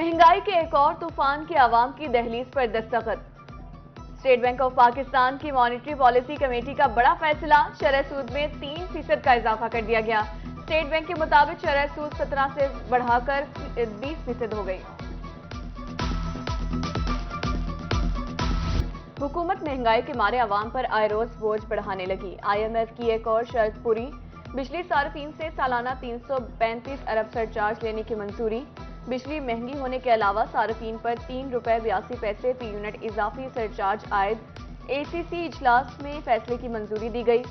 महंगाई के एक और तूफान की आवाम की दहलीज पर दस्तखत। स्टेट बैंक ऑफ पाकिस्तान की मॉनेटरी पॉलिसी कमेटी का बड़ा फैसला, शरह सूद में 3% का इजाफा कर दिया गया। स्टेट बैंक के मुताबिक शरह सूद 17 से बढ़ाकर 20% हो गई। हुकूमत महंगाई के मारे आवाम पर आए रोज बोझ बढ़ाने लगी। IMF की एक और शर्त पूरी, बिजली सार्फिन से सालाना 335 अरब सरचार्ज लेने की मंजूरी। बिजली महंगी होने के अलावा सार्फिन पर ₹3.82 फी यूनिट इजाफी सरचार्ज आयद। ACC इजलास में फैसले की मंजूरी दी गई।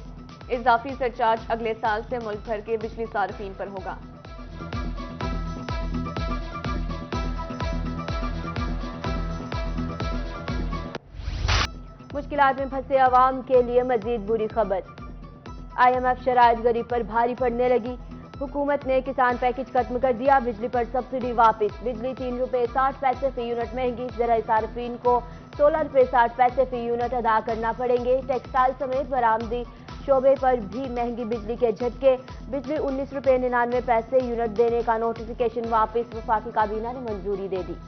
इजाफी सरचार्ज अगले साल से मुल्क भर के बिजली सार्फिन पर होगा। मुश्किलात में फंसे अवाम के लिए मजीद बुरी खबर। IMF शराइत गरीब पर भारी पड़ने लगी। हुकूमत ने किसान पैकेज खत्म कर दिया। बिजली पर सब्सिडी वापस। बिजली ₹3.60 फी यूनिट महंगी। ज़राई सार्फिन को ₹16.60 फी यूनिट अदा करना पड़ेंगे। टेक्सटाइल समेत बरामदी शोबे पर भी महंगी बिजली के झटके। बिजली ₹19.99 यूनिट देने का नोटिफिकेशन वापस। वफाकी काबीना ने मंजूरी दे दी।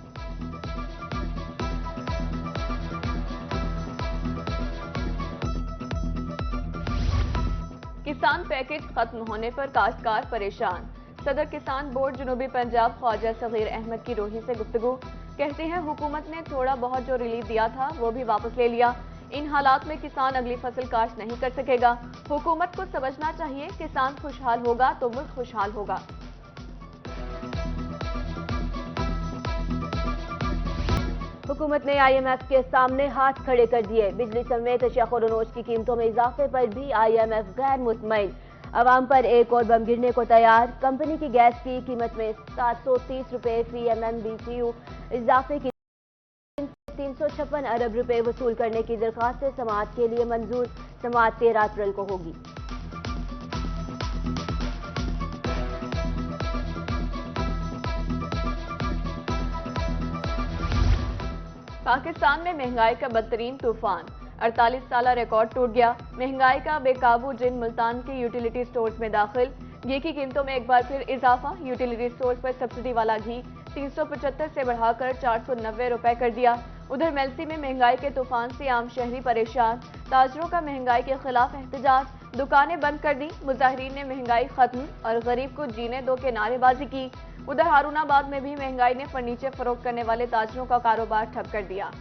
किसान पैकेज खत्म होने पर काश्तकार परेशान। सदर किसान बोर्ड जनूबी पंजाब ख्वाजा सगीर अहमद की रोही से गुफ्तगू। कहते हैं हुकूमत ने थोड़ा बहुत जो रिलीफ दिया था वो भी वापस ले लिया। इन हालात में किसान अगली फसल काश्त नहीं कर सकेगा। हुकूमत को समझना चाहिए, किसान खुशहाल होगा तो मुल्क खुशहाल होगा। हुकूमत ने IMF के सामने हाथ खड़े कर दिए। बिजली समेत अशिया और अनाज की कीमतों में इजाफे पर भी IMF गैर मुतमईन। अवाम पर एक और बम गिरने को तैयार। कंपनी की गैस की कीमत में ₹730 फी MMBTU इजाफे की 356 अरब रुपए वसूल करने की दरख्वास्त समाअत के लिए मंजूर। समाअत 13 अप्रैल को होगी। पाकिस्तान में महंगाई का बदतरीन तूफान, 48 साल रिकॉर्ड टूट गया। महंगाई का बेकाबू जिन मुल्तान के यूटिलिटी स्टोर्स में दाखिल। घी की कीमतों में एक बार फिर इजाफा। यूटिलिटी स्टोर्स पर सब्सिडी वाला घी 375 से बढ़ाकर 490 रुपए कर दिया। उधर मेलसी में महंगाई के तूफान से आम शहरी परेशान। ताजरों का महंगाई के खिलाफ एहतजाज, दुकानें बंद कर दी। मुजाहिरीन ने महंगाई खत्म और गरीब को जीने दो के नारेबाजी की। उधर हारूनाबाद में भी महंगाई ने फर्नीचर फरोख्त करने वाले ताजरों का कारोबार ठप कर दिया।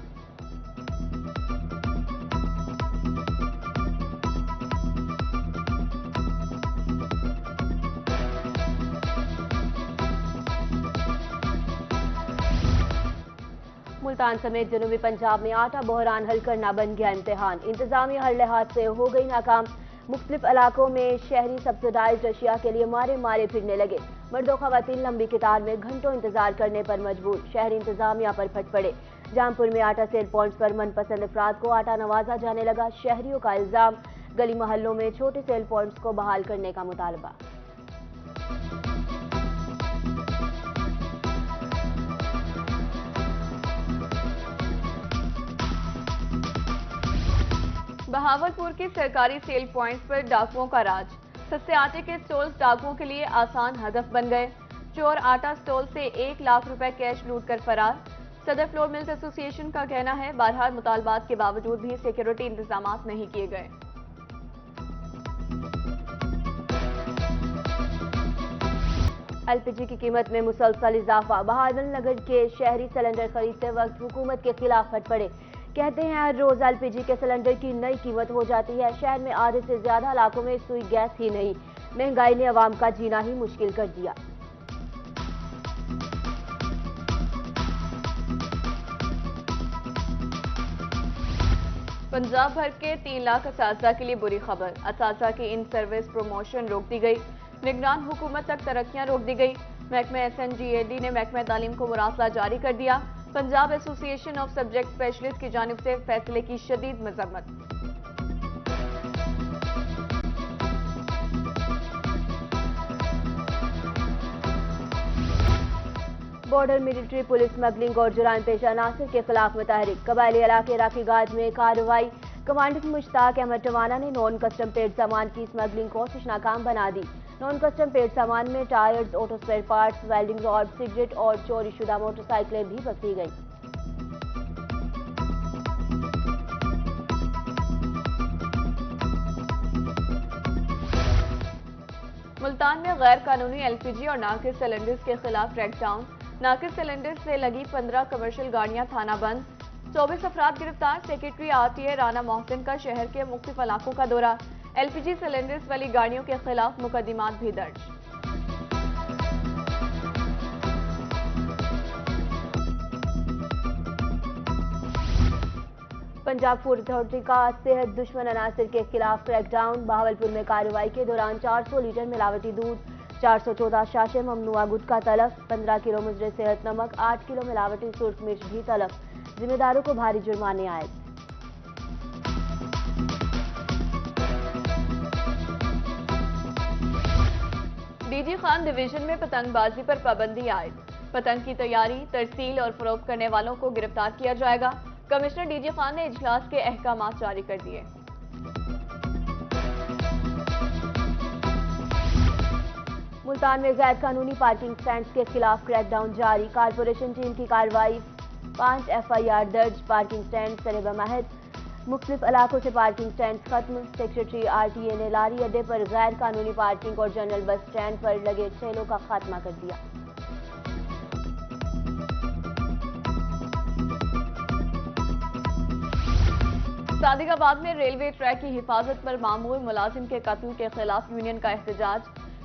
मुल्तान समेत जनूबी पंजाब में आटा बहरान हल करना बन गया इम्तिहान। इंतजामिया हर लिहाज से हो गई नाकाम। मुख्तलिफ इलाकों में शहरी सब्सिडाइज्ड अशिया के लिए मारे मारे फिरने लगे। मर्द और खवातीन लंबी कतार में घंटों इंतजार करने पर मजबूर। शहरी इंतजामिया पर फट पड़े। जामपुर में आटा सेल पॉइंट्स पर मनपसंद अफराद को आटा नवाजा जाने लगा। शहरियों का इल्जाम, गली मोहल्लों में छोटे सेल पॉइंट्स को बहाल करने का मुतालबा। बहावलपुर के सरकारी सेल पॉइंट्स पर डाकुओं का राज। सस्ते आटे के स्टॉल्स डाकुओं के लिए आसान हदफ बन गए। चोर आटा स्टॉल से 1 लाख रुपए कैश लूट कर फरार। सदर फ्लोर मिल्स एसोसिएशन का कहना है बहरहाल मुतालबात के बावजूद भी सिक्योरिटी इंतजाम नहीं किए गए। LPG की कीमत में मुसलसल इजाफा। बहावलनगर के शहरी सिलेंडर खरीदते वक्त हुकूमत के खिलाफ फट पड़े। कहते हैं हर रोज LPG के सिलेंडर की नई कीमत हो जाती है। शहर में आधे से ज्यादा इलाकों में सुई गैस ही नहीं। महंगाई ने अवाम का जीना ही मुश्किल कर दिया। पंजाब भर के 3 लाख असातिज़ा के लिए बुरी खबर। असातिज़ा की इन सर्विस प्रमोशन रोक दी गई। निगरान हुकूमत तक तरक्कियां रोक दी गई। महकमा SNGAD ने महकमा तालीम को मुरासला जारी कर दिया। Punjab association of subject specialist की जानिब से फैसले की शदीद मजम्मत। बॉर्डर मिलिट्री पुलिस स्मगलिंग और जुराम पेशा अनासर के खिलाफ मुतहरिक। कबायली इलाके राखी गाज में कार्रवाई। कमांडेंट मुश्ताक अहमद टवाना ने नॉन कस्टम पेड सामान की स्मगलिंग कोशिश नाकाम बना दी। नॉन कस्टम पेड सामान में tyres, auto spare parts, welding rod, cigarette और चोरीशुदा मोटरसाइकिलें भी पकड़ी गईं। मुल्तान में गैर कानूनी एलपीजी और नाकिस सिलेंडर्स के खिलाफ क्रैकडाउन। नाकिस सिलेंडर से लगी 15 कमर्शियल गाड़ियां थाना बंद। 24 अफराद गिरफ्तार। सेक्रेटरी आरटीए राना मोहसिन का शहर के मुख्तलिफ इलाकों का दौरा। एलपीजी सिलेंडर्स वाली गाड़ियों के खिलाफ मुकदमात भी दर्ज। पंजाब फूड अथॉरिटी का सेहत दुश्मन अनासर के खिलाफ क्रैकडाउन। बहावलपुर में कार्रवाई के दौरान 400 लीटर मिलावटी दूध, 414 शाशे ममनुआ गुटखा तलब, 15 किलो मुजरे सेहत नमक, 8 किलो मिलावटी सुर्ख मिर्च भी तलब। जिम्मेदारों को भारी जुर्माने आए। डीजी खान डिवीजन में पतंगबाजी पर पाबंदी आयद। पतंग की तैयारी, तरसील और फरोख्त करने वालों को गिरफ्तार किया जाएगा। कमिश्नर डीजी खान ने इजलास के अहकामात जारी कर दिए। मुल्तान में गैर कानूनी पार्किंग स्टैंड्स के खिलाफ क्रैकडाउन जारी। कारपोरेशन टीम की कार्रवाई, 5 FIR दर्ज। पार्किंग स्टैंड सरेबमहद, मुख्तलिफ इलाकों से पार्किंग स्टैंड खत्म। सेक्रेटरी आरटीए ने लारी अड्डे पर गैर कानूनी पार्किंग और जनरल बस स्टैंड पर लगे ठेलों का खात्मा कर दिया। सादिकाबाद में रेलवे ट्रैक की हिफाजत पर मामूर मुलाजिम के कत्ल के खिलाफ यूनियन का एहतजाज।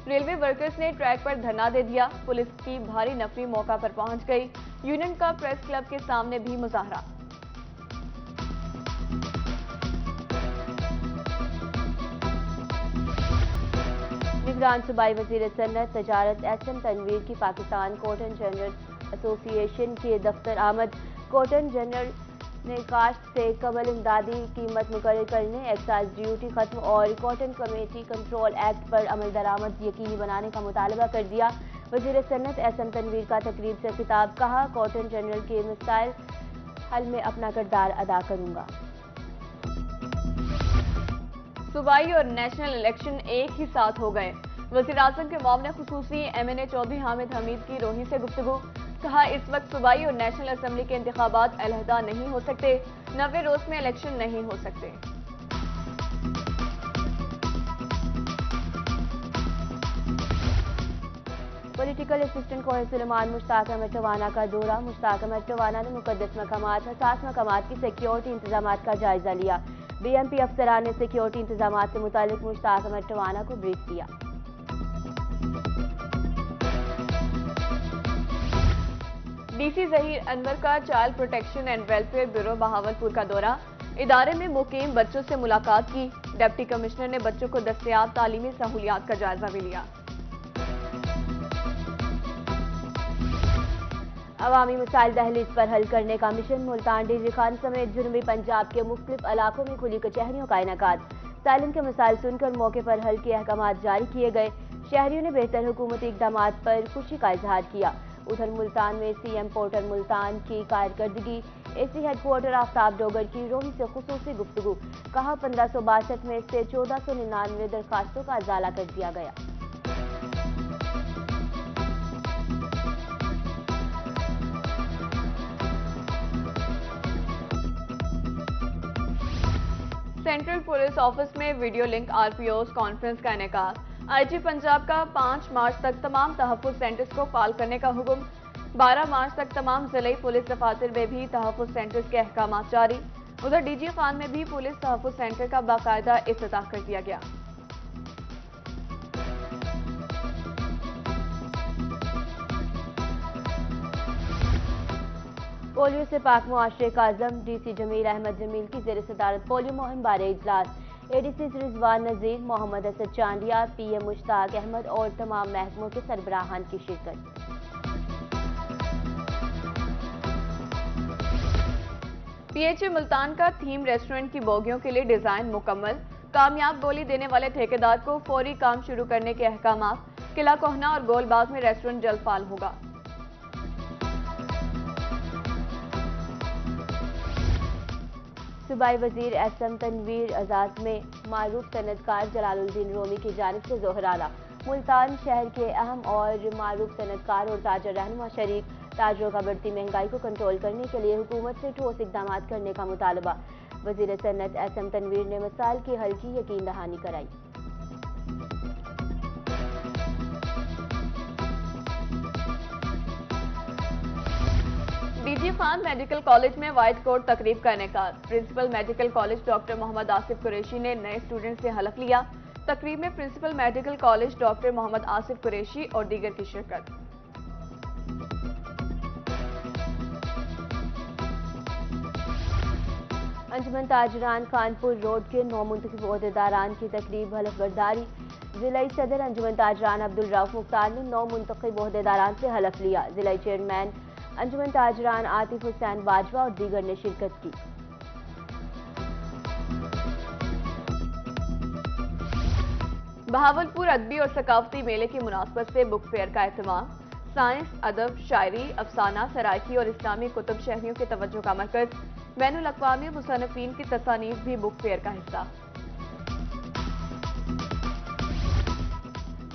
रेलवे वर्कर्स ने ट्रैक पर धरना दे दिया। पुलिस की भारी नफरी मौका पर पहुंच गई। यूनियन का प्रेस क्लब के सामने भी मुजाहरा। निगरान सूबाई वजीर सनत तजारत SM तनवीर की पाकिस्तान कॉटन जनरल एसोसिएशन के दफ्तर आमद। कॉटन जनरल ने काश्त से कबल इमदादी कीमत मुकर्रर करने, एक्साइज ड्यूटी खत्म और कॉटन कमेटी कंट्रोल एक्ट पर अमल दरामद यकीनी बनाने का मुतालबा कर दिया। वजीर सनत SM तनवीर का तकरीब से खिताब, कहा कॉटन जनरल के मसाइल हल में अपना किरदार अदा करूंगा। सूबाई और नेशनल इलेक्शन एक ही साथ हो गए। वज़ीर आज़म के मामले खुसूसी MNA चौधरी हामिद हमीद की रोही से गुफ्तगू। कहा इस वक्त सूबाई और नेशनल असेंबली के इंतखाबात अलहदा नहीं हो सकते। 90 रोज में इलेक्शन नहीं हो सकते। पॉलिटिकल असिस्टेंट कोहिर मुश्ताक अहमद टवाना का दौरा। मुश्ताक अहमद टवाना ने मुकद्दस मकामात, हसास मकामात की सिक्योरिटी इंतजाम का जायजा लिया। BMP अफसरान ने सिक्योरिटी इंतजाम से मुतालिक मुश्ताक अहमद टवाना को ब्रीफ किया। DC ज़हीर अनवर का child protection and welfare bureau Bahawalpur का दौरा। इदारे में मुकीम बच्चों से मुलाकात की। डिप्टी कमिश्नर ने बच्चों को दस्तयाब तालीमी सहूलियात का जायजा भी लिया। अवामी मसाइल दहलीज पर हल करने का मिशन। मुल्तान डीजी खान समेत जुनूबी पंजाब के मुख्तलिफ इलाकों में खुली कचहरियों का इनेकाद। साइलन के मसाइल सुनकर मौके पर हल के अहकामात जारी किए गए। शहरियों ने बेहतर हुकूमती इकदाम पर खुशी का इजहार किया। उधर मुल्तान में CM पोर्टल मुल्तान की कारकर्दगी, AC हेडक्वार्टर आफ्ताब डोगर की रोही से खुसूसी गुफ्तगू। कहा 1562 में से 1499 दरखास्तों का अजाला कर दिया गया। सेंट्रल पुलिस ऑफिस में वीडियो लिंक RPOs कॉन्फ्रेंस का इनेकाद। IG पंजाब का 5 मार्च तक तमाम तहफ़्फ़ुज़ सेंटर्स को फाल करने का हुक्म। 12 मार्च तक तमाम जिले पुलिस दफातर में भी तहफ़्फ़ुज़ सेंटर्स के अहकामात जारी। उधर DG खान में भी पुलिस तहफ़्फ़ुज़ सेंटर का बाकायदा इफ्तिताह कर दिया गया। पोलियो से पाक मुआशरे का आज़म। DC जमील अहमद जमील की ज़ेर सदारत पोलियो मुहिम बारे इजलास। ADCs रिजवान नज़ीर, मोहम्मद असद चांदिया, PM मुश्ताक अहमद और तमाम महकमों के सरबराहान की शिरकत। PHA मुल्तान का थीम रेस्टोरेंट की बोगियों के लिए डिजाइन मुकम्मल। कामयाब बोली देने वाले ठेकेदार को फौरी काम शुरू करने के अहकामात। किला कोहना और गोलबाग में रेस्टोरेंट जल्द फाल होगा। सूबाई वजीर SM तनवीर आजाद में मारूफ सनतकार जलालुद्दीन रोमी की जानिब से जोहराना। मुल्तान शहर के अहम और मारूफ सनतकार और ताजर रहनुमा शरीक ताजरों का बढ़ती महंगाई को कंट्रोल करने के लिए हुकूमत से ठोस इकदाम करने का मुतालबा। वज़ीर सनत एसएम तनवीर ने मसाइल के हल की यकीन दहानी कराई। डीजी खान मेडिकल कॉलेज में व्हाइट कोट तकरीब का इनेकाद। Principal medical college doctor Mohammad Asif Qureshi ने नए स्टूडेंट से हलफ लिया। तकरीब में principal medical college doctor Mohammad Asif Qureshi और दीगर की शिरकत। अंजुमन ताजरान कानपुर रोड के नौ मुंतखब ओहदेदारान की तकरीब हलफ बर्दारी। जिलाई सदर अंजुमन ताजरान अब्दुल रऊफ मुख्तार ने 9 मुंतखब ओहदेदारान से हलफ लिया। जिलाई चेयरमैन अंजुमन ताजरान आतिफ हुसैन बाजवा और दीगर ने शिरकत की। बहावलपुर अदबी और सकाफती मेले की मुनासबत से बुक फेयर का एहतमाम। साइंस, अदब, शायरी, अफसाना, सराइकी और इस्लामी कुतुब शहरियों की तवज्जो का मरकज। बैनुल अक़वामी मुसन्निफ़ीन की तसानीफ भी बुक फेयर का हिस्सा।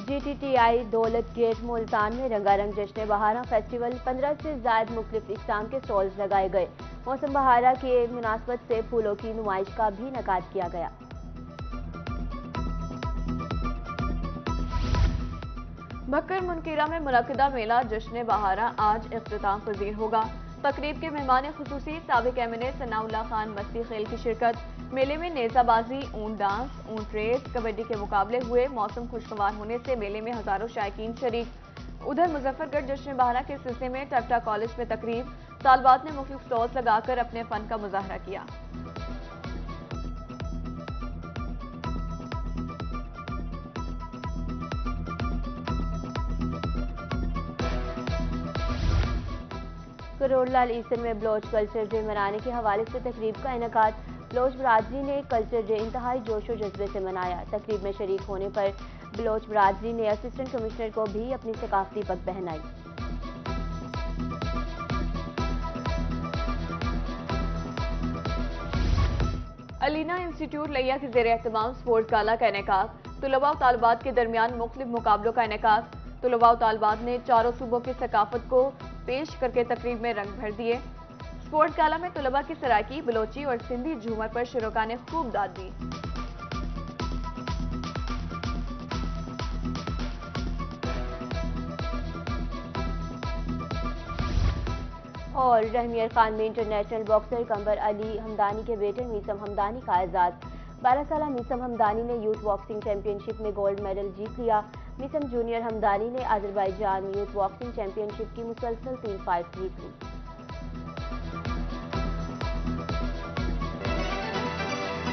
GTTI दौलत गेट मुल्तान में रंगारंग जश्न बहारा फेस्टिवल। 15 से ज़ायद मुख्तलिफ इक़साम के स्टॉल्स लगाए गए। मौसम बहारा की मुनासबत से फूलों की नुमाइश का भी इनेकाद किया गया। भक्कर मुनकीरा में मुनक्किदा मेला जश्न बहारा आज इख्तिताम पजीर होगा। तकरीब के मेहमान खुसूसी साबिक एमएनए सनाउल्लाह खान मस्ती खेल की शिरकत। मेले में नेज़ाबाजी, ऊंट डांस, ऊंट रेस, कबड्डी के मुकाबले हुए। मौसम खुशगवार होने से मेले में हजारों शायकीन शरीक। उधर मुजफ्फरगढ़ जश्न बहारा के सिलसिले में टफ्टा कॉलेज में तकरीब। तालबात ने मुख्तलिफ स्टॉल्स लगाकर अपने फन का मुजाहरा किया। करोड़लाल ईसन में बलोच कल्चर डे मनाने के हवाले से तकरीब का इनेकाद। बलोच बरादरी ने कल्चर डे इंतहाई जोश व जज्बे से मनाया। तकरीब में शरीक होने पर बलोच बरादरी ने असिस्टेंट कमिश्नर को भी अपनी सकाफती पग पहनाई। अलीना इंस्टीट्यूट लिया के ज़ेर एहतमाम स्पोर्ट्स गाला का इनेकाद। तुलबा व तालबात के दरमियान मुख्तलिफ मुकाबलों का इनेकाद। तुलबा व तालबात ने चारों सूबों की सकाफत को पेश करके तकरीब में रंग भर दिए। स्पोर्ट्स गाला में तुलबा की सराइकी, बलोची और सिंधी झूमर पर शुरा ने खूब दाद दी। और रहमियर खान में इंटरनेशनल बॉक्सर कंबर अली हमदानी के बेटे मीसम हमदानी का एजाज। 12 साल मीसम हमदानी ने यूथ बॉक्सिंग चैंपियनशिप में गोल्ड मेडल जीत लिया। मीसम जूनियर हमदानी ने अजरबैजान यूथ बॉक्सिंग चैंपियनशिप की मुसलसल 3 फाइट जीत ली।